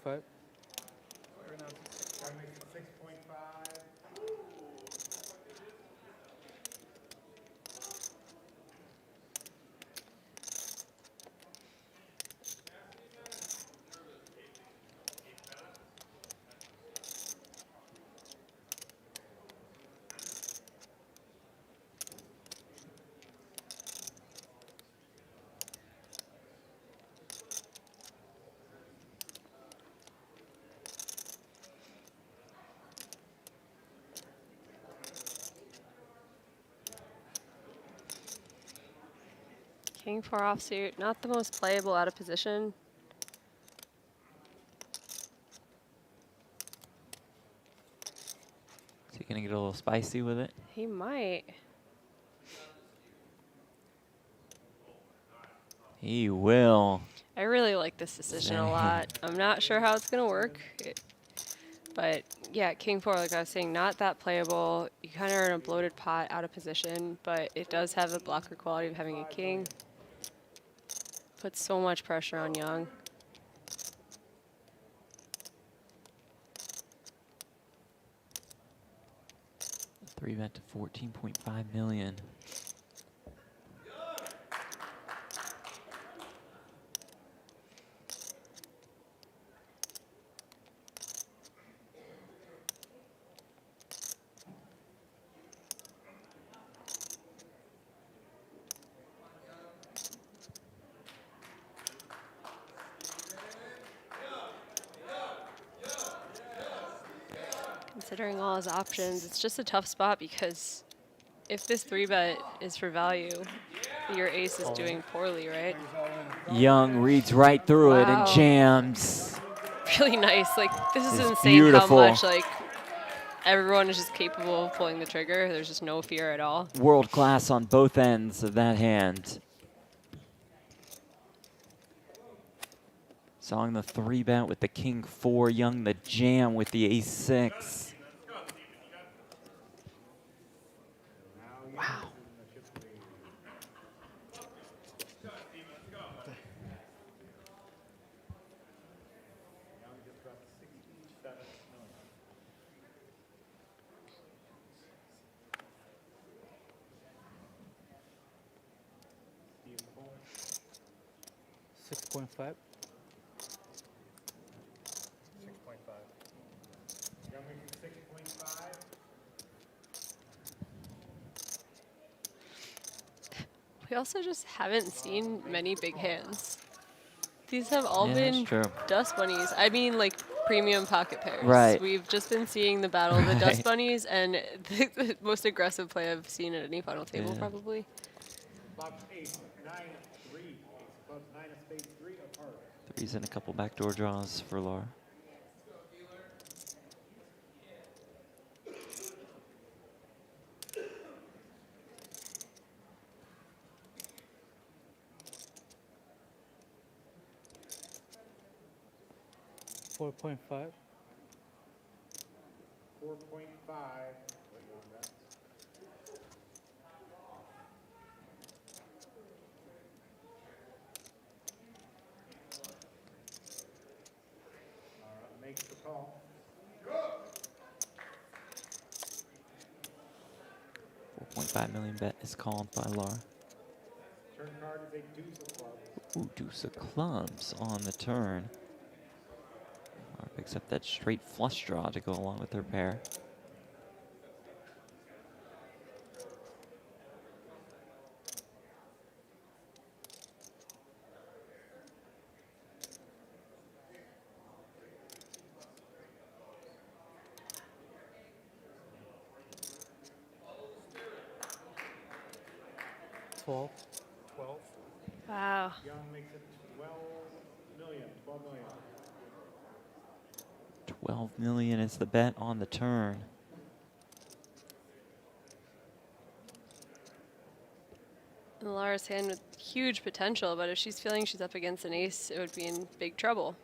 6.5. That makes it 6.5. King 4 offsuit, not the most playable out of position. Is he gonna get a little spicy with it? He might. He will. I really like this decision a lot. I'm not sure how it's going to work. But yeah, King 4, like I was saying, not that playable. You kind of are in a bloated pot out of position, but it does have the blocker quality of having a king. Puts so much pressure on Young. Three bet to 14.5 million. Considering all his options, it's just a tough spot because if this 3-bet is for value, your ace is doing poorly, right? Young reads right through it and jams. Really nice. Like, this is It's insane beautiful. how much, like, everyone is just capable of pulling the trigger. There's just no fear at all. World class on both ends of that hand. Song the 3-bet with the King 4, Young the jam with the ace 6. Wow. $6.5. 6.5. Young makes it 6.5. We also just haven't seen many big hands. These have all Yeah, been that's true. dust bunnies. I mean, like, premium pocket pairs. Right. We've just been seeing the battle of the dust bunnies, and the most aggressive play I've seen at any final table, probably. Clubs 8, 9, 3. Clubs 9 of spades 3 apart. Threes and a couple backdoor draws for Lara. $4.5. 4.5. Makes the call. 4.5 million bet is called by Lara. Turn card is a deuce of clubs. Ooh, deuce of clubs on the turn. Lara picks up that straight flush draw to go along with her pair. $12. 12. Wow. Young makes it 12 million. 12 million. 12 million is the bet on the turn. And Lara's hand with huge potential, but if she's feeling she's up against an ace, it would be in big trouble.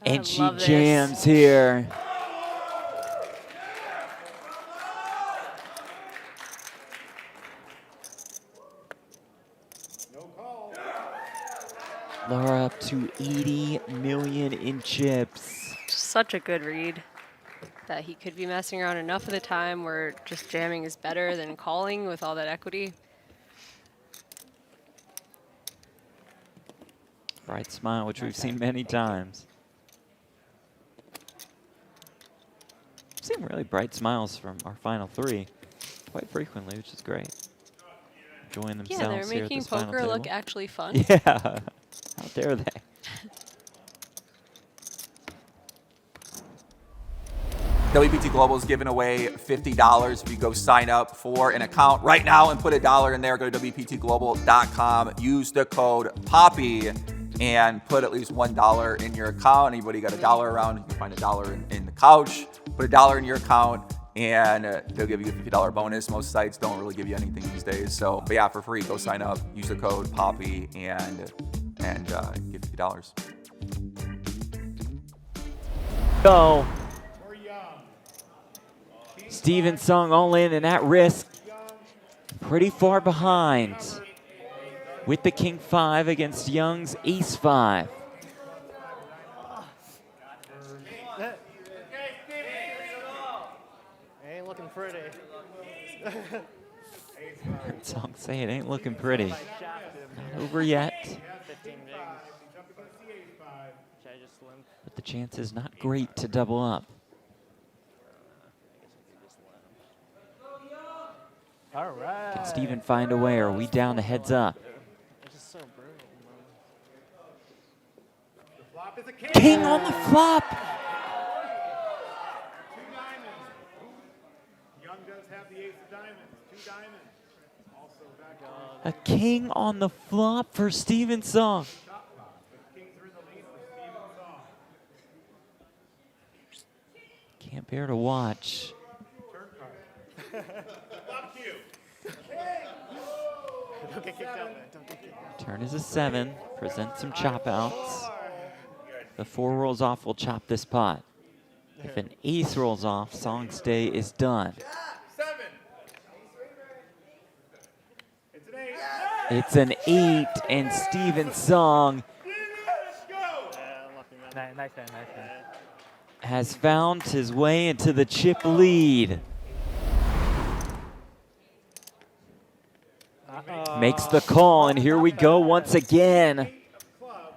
And she love this. jams here. Lara up to 80 million in chips. Such a good read that he could be messing around enough of the time where just jamming is better than calling with all that equity. Bright smile, which we've seen many times. We've seen really bright smiles from our final three quite frequently, which is great. Enjoying themselves Yeah, they're here at making this final poker look table. actually fun. Yeah, how dare they? WPT Global is giving away $50 if you go sign up for an account right now and put $1 in there. Go to WPTglobal.com, use the code POPPY, and put at least $1 in your account. Anybody got $1 around, you can find $1 in the couch. Put $1 in your account, and they'll give you a $50 bonus. Most sites don't really give you anything these days. So, but yeah, for free, go sign up, use the code POPPY, and get $50. Go. Steven Sung all in and at risk. Pretty far behind with the King 5 against Young's Ace 5. Ain't looking pretty. Heard Sung say it ain't looking pretty. Not over yet. 15 bigs. Should I just limp? But the chance is not great to double up. All right. Can Steven find a way, or are we down to heads up? It's just so brutal. The flop is a king. King on the flop! Two diamonds. Young does have the ace of diamonds. Two diamonds. Also back on A king on the flop for Steven Sung. top flop. The kings are in the lead for Steven Song. Can't bear to watch. Turn card. Flop cue. Don't get kicked out, man. Don't get kicked out. Turn is a 7. Present some chop outs. The 4 rolls off, we'll chop this pot. If an ace rolls off, Song's day is done. 7. It's an 8. It's an 8, and Steven Song Let's go. Yeah, unlucky, man. Nice man, nice man. has found his way into the chip lead. Makes the call, and here we go once again.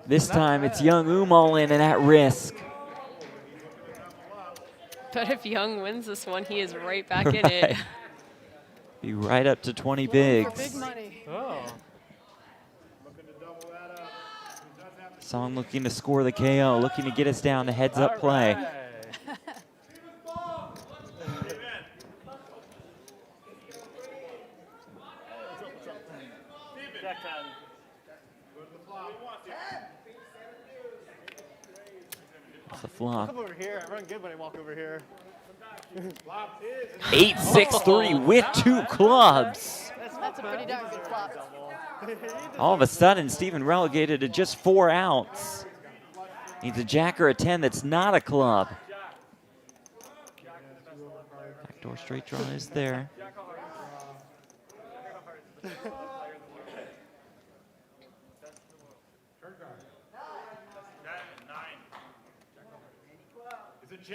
This time it's Young all in and at risk. But if Young wins this one, he is right back in it. Right. Be right up to 20 Big bigs. money. Oh. Looking to double that up. He does have to Song looking to score the KO, looking to get us down to heads up play. Jack 10. It's the flop. Come over here. I run good when I walk over here. flop is 8-6-3 with 2 clubs. That's a pretty darn good flop. All of a sudden, Steven relegated to just 4 outs. Needs a jack or a 10 that's not a club. Backdoor straight draw is there.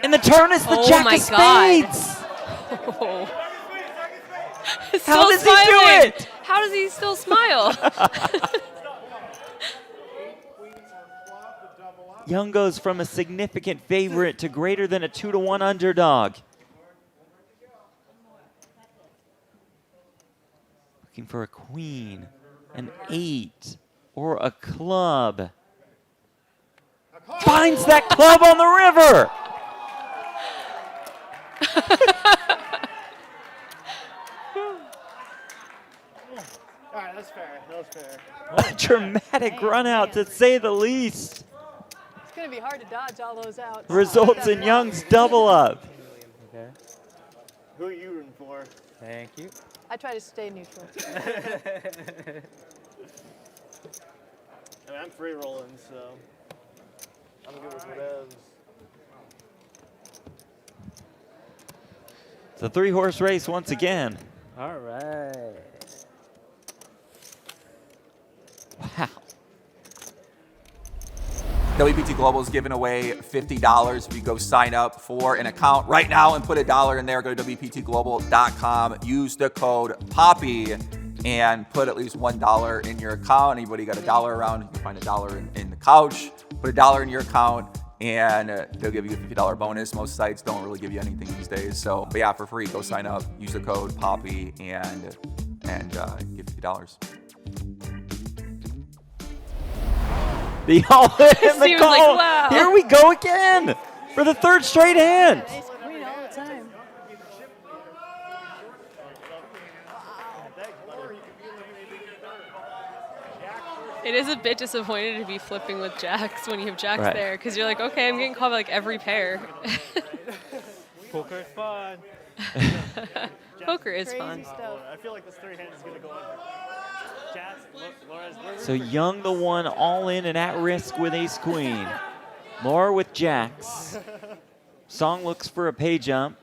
And the turn is the Oh jack my of God. spades. How does he do it? How does he still smile? Young goes from a significant favorite to greater than a 2-to-1 underdog. Looking for a queen, an 8, or a club. Finds that club on the river. All right, that's fair. That was fair. A dramatic run out, to say the least. It's going to be hard to dodge all those outs. Results in Young's double up. Okay. Who are you rooting for? Thank you. I try to stay neutral. I mean, I'm free rolling, so. I'm good with whatevs. It's a 3-horse race once again. All right. Wow. WPT Global is giving away $50 if you go sign up for an account right now and put $1 in there. Go to WPTglobal.com. Use the code POPPY and put at least $1 in your account. Anybody got $1 around, you can find $1 in the couch. Put $1 in your account and they'll give you a $50 bonus. Most sites don't really give you anything these days. So, but yeah, for free, go sign up. Use the code POPPY and get $50. The all-in the Steven's like, call. wow. Here we go again for the 3rd straight hand. Ace queen all the time. It is a bit disappointing to be flipping with jacks when you have jacks Right. there, because you're like, okay, I'm getting called by like every pair. Poker's fun. Poker is Crazy fun. stuff. I feel like this 3-hand is going to go under. Jazz, look, Laura's So Young the one all in and at risk with ace queen. Laura with jacks. Song looks for a pay jump.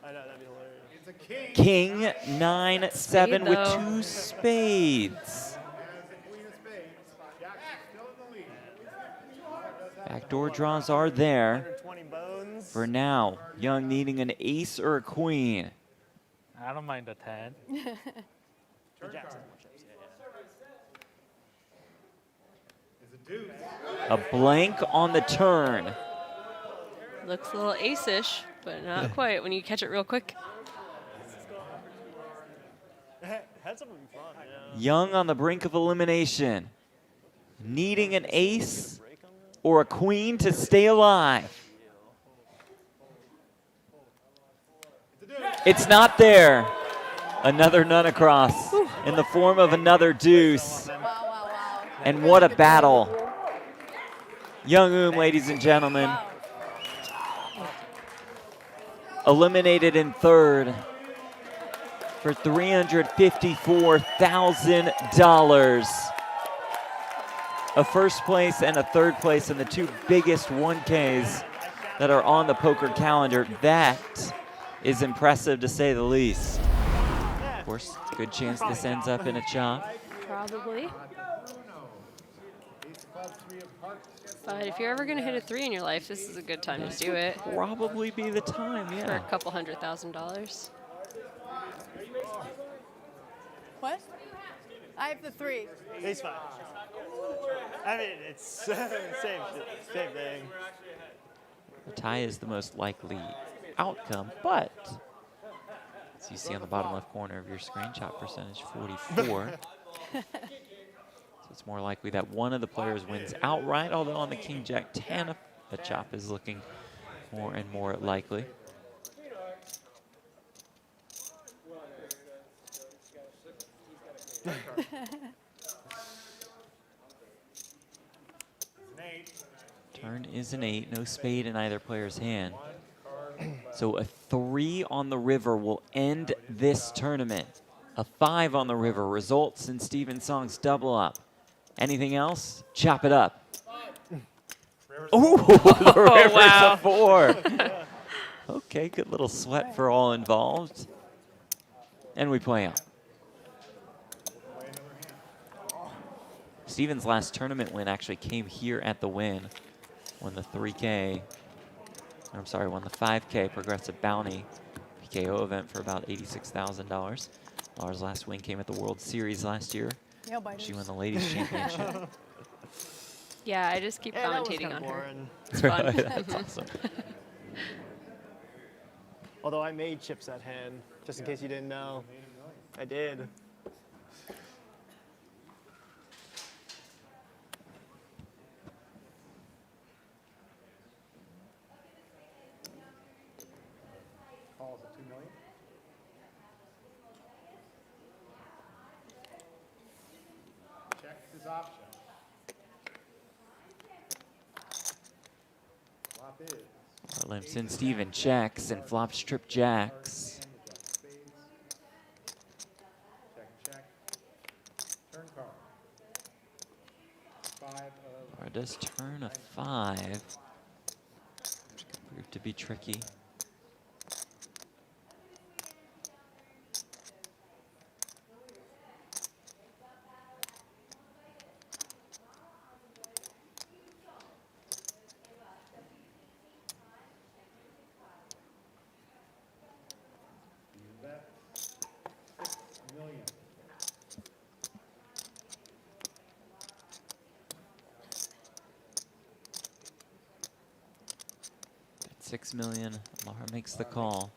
I know, that'd be hilarious. It's a king. King 9-7 with though. 2 spades. Has the queen of spades. Jackson's still in the lead. Backdoor draws are there. 120 bones. For now, Young needing an ace or a queen. I don't mind a 10. The jacks have more chips. It's a deuce. A blank on the turn. Looks a little ace-ish, but not quite when you catch it real quick. Yeah. Heads up would be fun. Yeah. Young on the brink of elimination. Needing an ace or a queen to stay alive. It's not there. Another none across in the form of another deuce. Wow, wow, wow. And what a battle. Young ladies and gentlemen, Wow. eliminated in 3rd for $354,000. A 1st place and a 3rd place in the 2 biggest 1Ks that are on the poker calendar. That is impressive to say the least. Of course, good chance this ends up in a chop. Probably. But if you're ever going to hit a 3 in your life, this is a good time to do it. Probably be the time, For yeah. a couple $100,000. What? I have the 3. Ace 5. I mean, it's same thing. A tie is the most likely outcome, but as you see on the bottom left corner of your screen, chop percentage 44. So it's more likely that one of the players wins outright, although on the King Jack 10, a chop is looking more and more likely. Turn is an 8, no spade in either player's hand. So a 3 on the river will end this tournament. A 5 on the river results in Steven Song's double up. Anything else? Chop it up. Oh, the river's wow. a 4. Okay, good little sweat for all involved. And we play on. Steven's last tournament win actually came here at the Win. Won the 3K, I'm sorry, won the 5K Progressive Bounty PKO event for about $86,000. Lara's last win came at the World Series last year. Nail biters. She won the Ladies Championship. Yeah, I just keep Yeah, that was commentating kinda on her. boring. It's fun. That's awesome. Although I made chips that hand, just in case you didn't know. I did. Calls at 2 million. Checks his option. Flop is. Limps in Steven checks and flops trip jacks. Check, check. Turn card. Lara does turn a 5, which could prove to be tricky. Bet 6 million. At 6 million, Lara makes the call.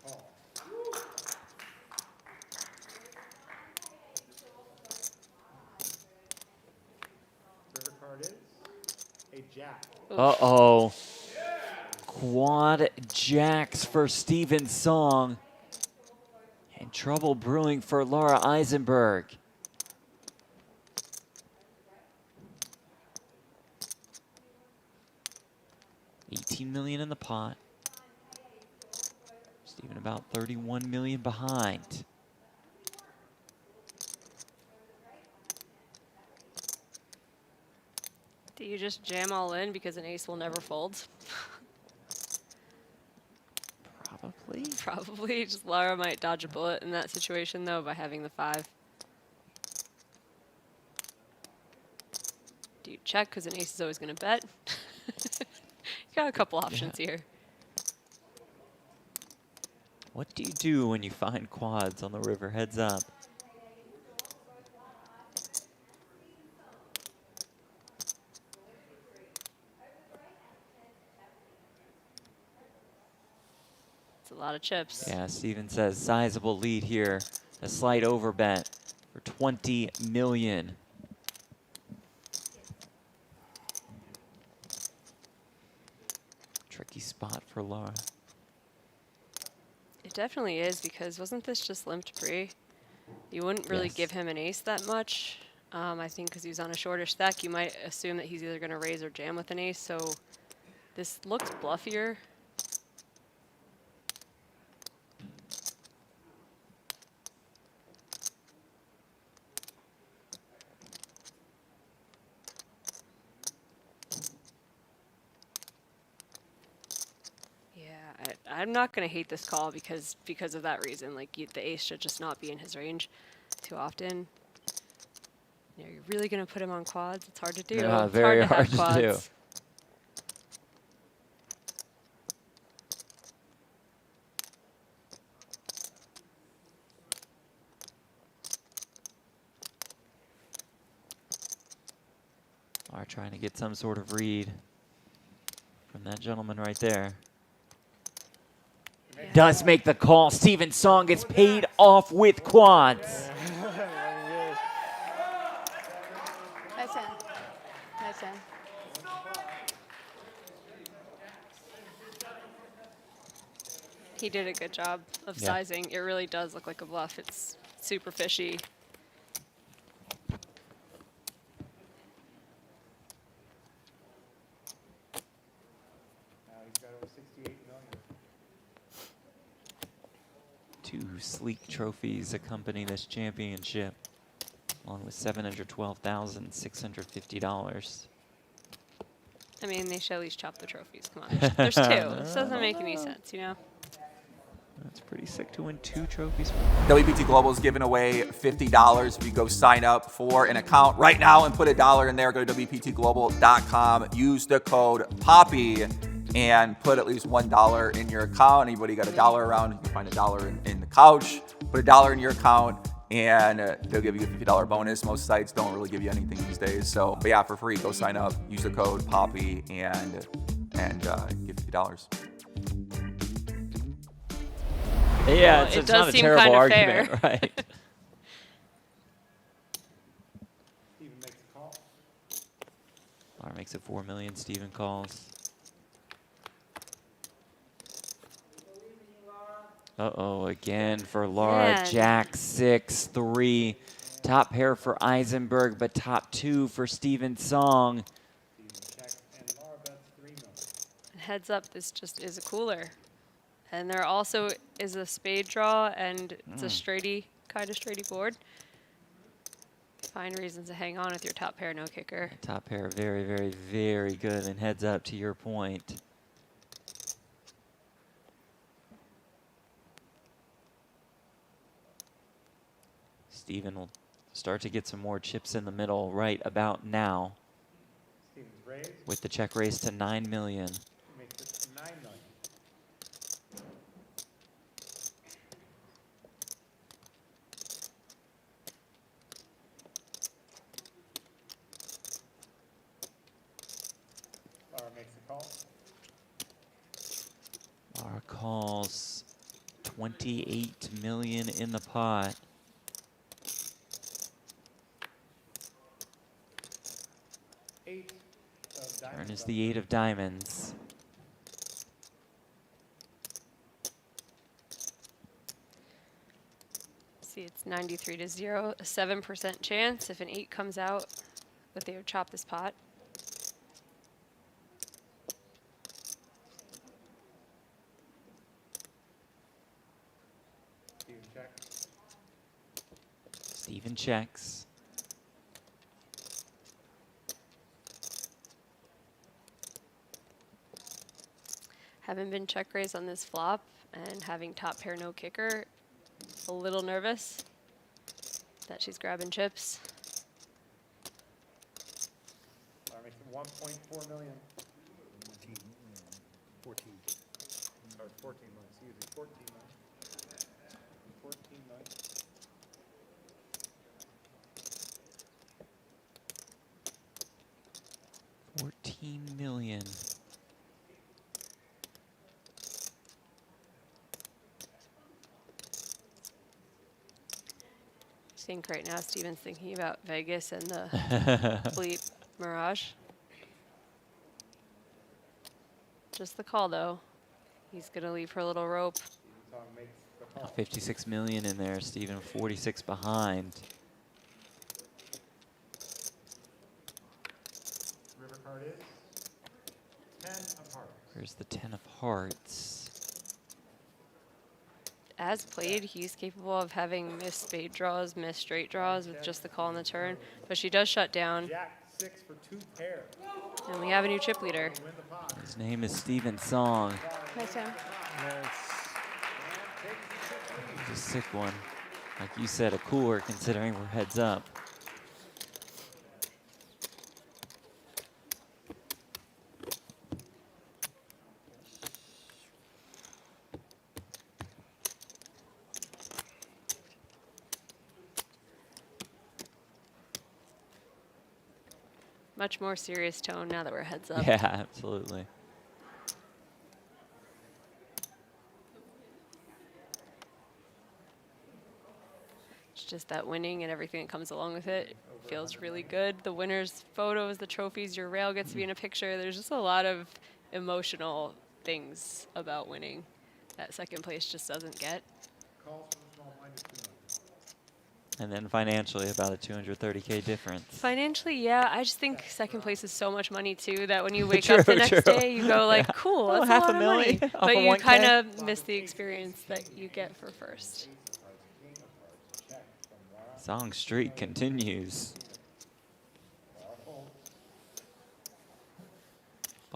River card is a jack. Uh-oh. Quad jacks for Steven Song. And trouble brewing for Lara Eisenberg. $18 million in the pot. Steven about 31 million behind. Do you just jam all in because an ace will never fold? Probably. Probably. Just Lara might dodge a bullet in that situation, though, by having the 5. Do you check because an ace is always going to bet? You got a couple options here. What do you do when you find quads on the river? Heads up. It's a lot of chips. Yeah, Steven says sizable lead here. A slight overbet for 20 million. Tricky spot for Lara. It definitely is, because wasn't this just limped pre? You wouldn't really Yes. give him an ace that much. I think because he was on a shorter stack, you might assume that he's either going to raise or jam with an ace. So this looks bluffier. I'm not going to hate this call because of that reason. Like, the ace should just not be in his range too often. You know, you're really going to put him on quads? It's hard to do. Yeah, It's very hard to have hard to do. quads. Lara trying to get some sort of read from that gentleman right there. Yeah. Does make the call. Steven Song gets paid off with quads. Nice hand. Nice hand. He did a good job of Yeah. sizing. It really does look like a bluff. It's super fishy. Now he's got over 68 million. 2 sleek trophies accompany this championship, along with $712,650. I mean, they should at least chop the trophies. Come on. There's 2. This doesn't make any sense, you know? That's pretty sick to win 2 trophies. WPT Global is giving away $50 if you go sign up for an account right now and put $1 in there. Go to WPTglobal.com, use the code POPPY, and put at least $1 in your account. Anybody got $1 around, you can find $1 in the couch, put $1 in your account, and they'll give you a $50 bonus. Most sites don't really give you anything these days. So, but yeah, for free, go sign up, use the code POPPY, and get $50. Yeah, Well, it it's does not a seem terrible kinda argument, fair. right? Steven makes a call. Lara makes it 4 million. Steven calls. Uh-oh, again for Lara. Man. Jack 6-3. Top pair for Eisenberg, but top 2 for Steven Song. Steven checks and Lara bets 3 million. Heads up, this just is a cooler. And there also is a spade draw, and it's a straighty, kind of straighty board. Find reasons to hang on with your top pair, no kicker. Top pair, very, very, very good. And heads up to your point. Steven will start to get some more chips in the middle right about now. Stevens raised. With the check raise to 9 million. Makes it 9 million. Lara makes the call. Lara calls 28 million in the pot. Turn is the 8 of diamonds. See, it's 93 to 0, a 7% chance if an 8 comes out that they would chop this pot. Steven checks. Steven checks. Haven't been check raised on this flop, and having top pair no kicker, a little nervous that she's grabbing chips. Lara makes it 1.4 million. 14. Or 14 million, excuse me, 14 million. 14 million. $14 million. I think right now Steven's thinking about Vegas and the bleep Mirage. Just the call though. He's gonna leave her a little rope. Makes the call. 56 million in there. Steven 46 behind. River card is 10 of hearts. Here's the 10 of hearts. As played, he's capable of having missed spade draws, missed straight draws with just the call on the turn, but she does shut down, Jack 6 for 2 pair. and we have a new chip leader. Win the pot. His name is Steven Song. Nice time. It's a sick one. Like you said, a cooler considering we're heads up. Much more serious tone now that we're heads up. Yeah, absolutely. It's just that winning and everything that comes along with it feels really good. The winners' photos, the trophies, your rail gets to be in a picture. There's just a lot of emotional things about winning that second place just doesn't get. Calls from the small blind is 2 million. And then financially, about a 230K difference. Financially, yeah. I just think second place is so much money too that when you wake True, up the next true. day, you go like, Yeah. "Cool, Oh, that's half a a lot of money." million off But of you 1K? kind of miss the experience that you get for first. Song streak continues.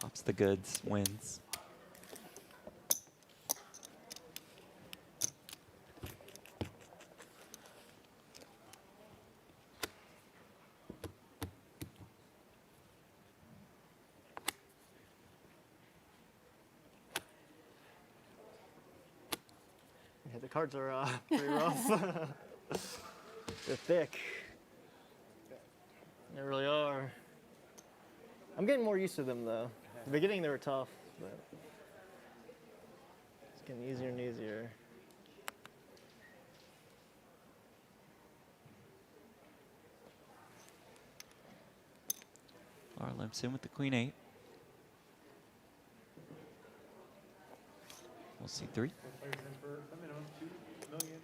Pops the goods, wins. Yeah, the cards are pretty rough. They're thick. They really are. I'm getting more used to them though. The beginning they were tough, but it's getting easier and easier. Lara limps in with the queen 8. We'll see 3. Players in for a minimum 2 million.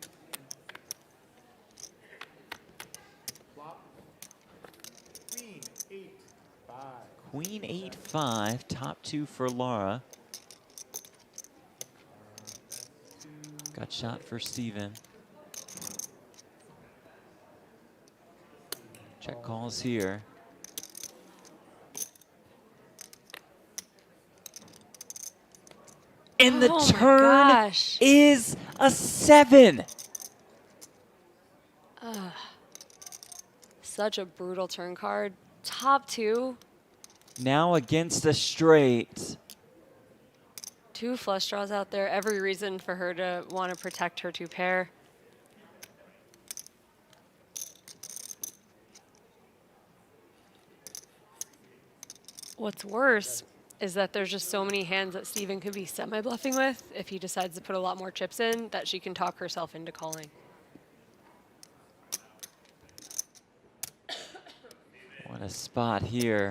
Flop. Queen 8 5. Queen 8-5, top 2 for Lara. Got shot for Steven. Check calls here. And the Oh my turn gosh. is a 7. Such a brutal turn card. Top 2. Now against a straight. 2 flush draws out there. Every reason for her to want to protect her 2 pair. What's worse is that there's just so many hands that Steven could be semi-bluffing with if he decides to put a lot more chips in that she can talk herself into calling. What a spot here.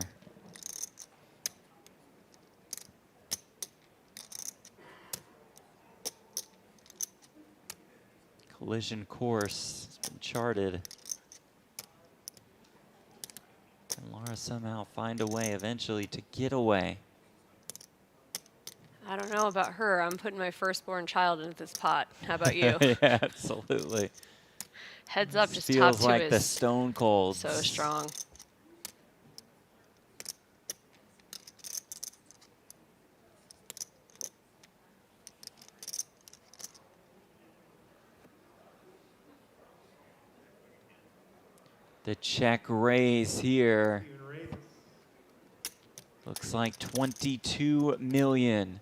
Collision course has been charted. Can Lara somehow find a way eventually to get away? I don't know about her. I'm putting my firstborn child into this pot. How about you? Yeah, absolutely. Heads up, This just top feels 2 like the is stone cold. so strong. The check raise here. Looks like 22 million.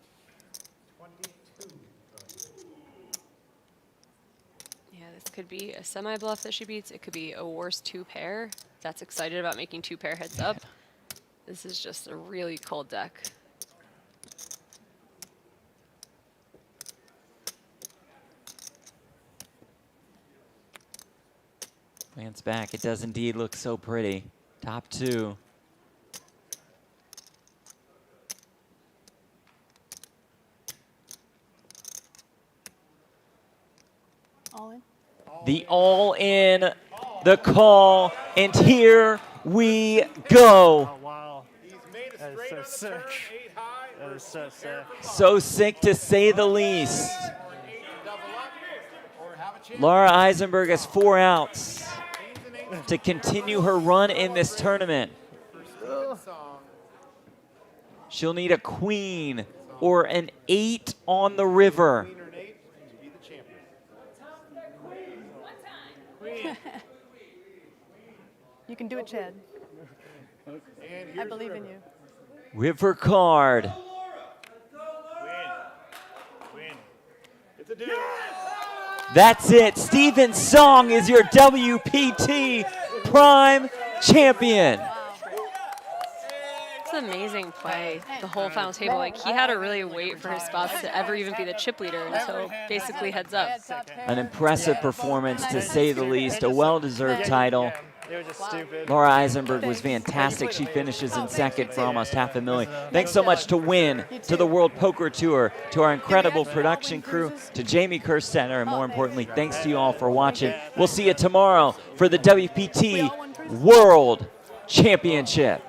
Yeah, this could be a semi-bluff that she beats. It could be a worse 2 pair. That's excited about making 2 pair heads up. This is just a really cold deck. Glance back, it does indeed look so pretty. Top 2. All in. The all in, the call, and here we go. Oh, wow. He's made a That is straight so on the sick. turn, 8 high. That is so sick. So sick to say the least. Or an 8 to double up, or have a chance. Lara Eisenberg has 4 outs Queens and 8s to continue her run in this tournament. for Steven Song. She'll need a queen or an 8 on the river. Queen or an 8 to be the champion. Queen. You can do it, Chad. And I here's believe the in river. you. River card. Queen. It's a dude. That's it. Steven Song is your WPT Prime Champion. It's an amazing play, the whole final table. Like, he had to really wait for his spots to ever even be the chip leader until basically heads up. An impressive performance, to say the least. A well-deserved title. They were just stupid. Lara Eisenberg was fantastic. She finishes in second for almost $500,000. Thanks so much to Win, to the World Poker Tour, to our incredible production crew, to Jamie Kerstetter, and more importantly, thanks to you all for watching. We'll see you tomorrow for the WPT World Championship.